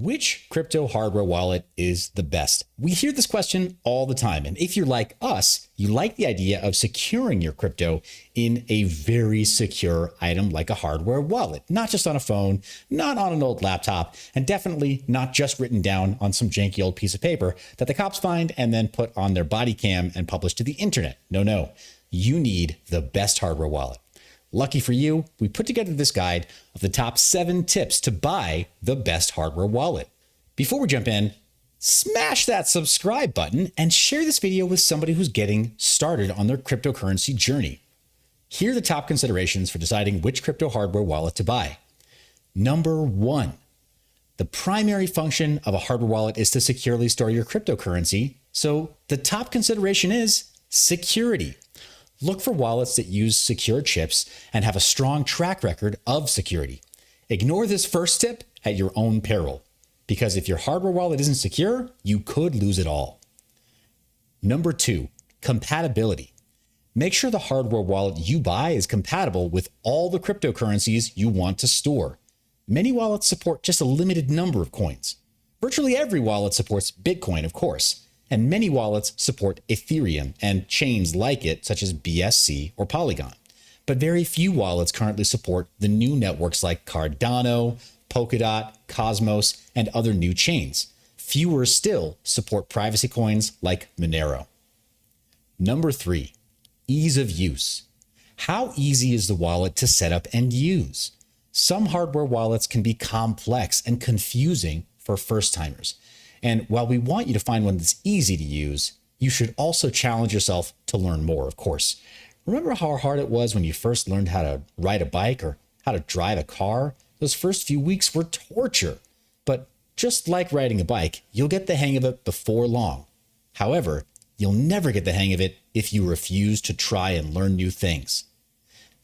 Which crypto hardware wallet is the best? We hear this question all the time. And if you're like us, you like the idea of securing your crypto in a very secure item like a hardware wallet, not just on a phone, not on an old laptop, and definitely not just written down on some janky old piece of paper that the cops find and then put on their body cam and publish to the internet. No, you need the best hardware wallet. Lucky for you, we put together this guide of the top 7 tips to buy the best hardware wallet. Before we jump in, smash that subscribe button and share this video with somebody who's getting started on their cryptocurrency journey. Here are the top considerations for deciding which crypto hardware wallet to buy. Number 1, the primary function of a hardware wallet is to securely store your cryptocurrency. So the top consideration is security. Look for wallets that use secure chips and have a strong track record of security. Ignore this first tip at your own peril, because if your hardware wallet isn't secure, you could lose it all. Number 2, compatibility. Make sure the hardware wallet you buy is compatible with all the cryptocurrencies you want to store. Many wallets support just a limited number of coins. Virtually every wallet supports Bitcoin, of course. And many wallets support Ethereum and chains like it, such as BSC or Polygon. But very few wallets currently support the new networks like Cardano, Polkadot, Cosmos, and other new chains. Fewer still support privacy coins like Monero. Number 3, ease of use. How easy is the wallet to set up and use? Some hardware wallets can be complex and confusing for first-timers. And while we want you to find one that's easy to use, you should also challenge yourself to learn more, of course. Remember how hard it was when you first learned how to ride a bike or how to drive a car? Those first few weeks were torture. But just like riding a bike, you'll get the hang of it before long. However, you'll never get the hang of it if you refuse to try and learn new things.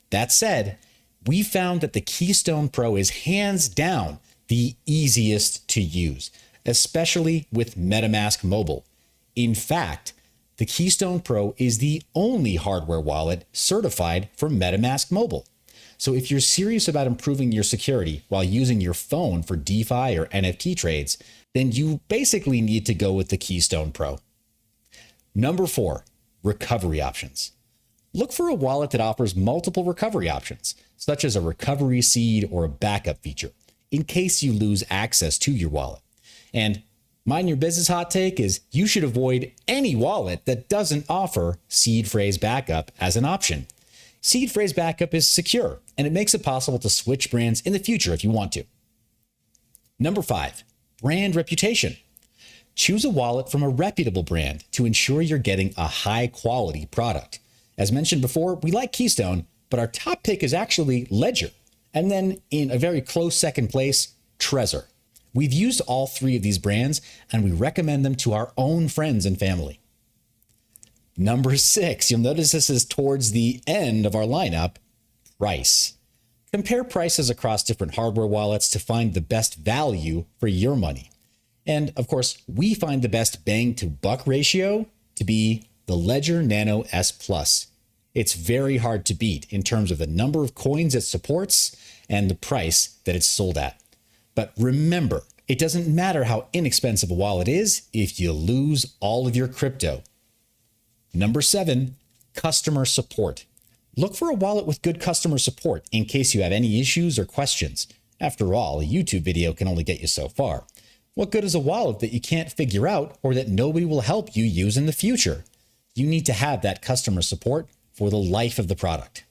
That said, we found that the Keystone Pro is hands down the easiest to use, especially with Metamask Mobile. In fact, the Keystone Pro is the only hardware wallet certified for Metamask Mobile. So if you're serious about improving your security while using your phone for DeFi or NFT trades, then you basically need to go with the Keystone Pro. Number 4, recovery options. Look for a wallet that offers multiple recovery options, such as a recovery seed or a backup feature, in case you lose access to your wallet. And mind your business hot take is you should avoid any wallet that doesn't offer seed phrase backup as an option. Seed phrase backup is secure, and it makes it possible to switch brands in the future if you want to. Number 5, brand reputation. Choose a wallet from a reputable brand to ensure you're getting a high quality product. As mentioned before, we like Keystone, but our top pick is actually Ledger. And then in a very close second place, Trezor. We've used all 3 of these brands, and we recommend them to our own friends and family. Number 6, you'll notice this is towards the end of our lineup, price. Compare prices across different hardware wallets to find the best value for your money. And of course, we find the best bang to buck ratio to be the Ledger Nano S Plus. It's very hard to beat in terms of the number of coins it supports and the price that it's sold at. But remember, it doesn't matter how inexpensive a wallet is if you lose all of your crypto. Number 7, customer support. Look for a wallet with good customer support in case you have any issues or questions. After all, a YouTube video can only get you so far. What good is a wallet that you can't figure out or that nobody will help you use in the future? You need to have that customer support for the life of the product.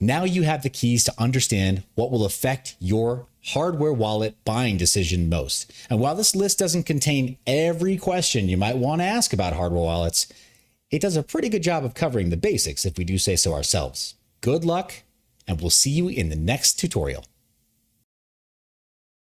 Now you have the keys to understand what will affect your hardware wallet buying decision most. And while this list doesn't contain every question you might want to ask about hardware wallets, it does a pretty good job of covering the basics if we do say so ourselves. Good luck, and we'll see you in the next tutorial.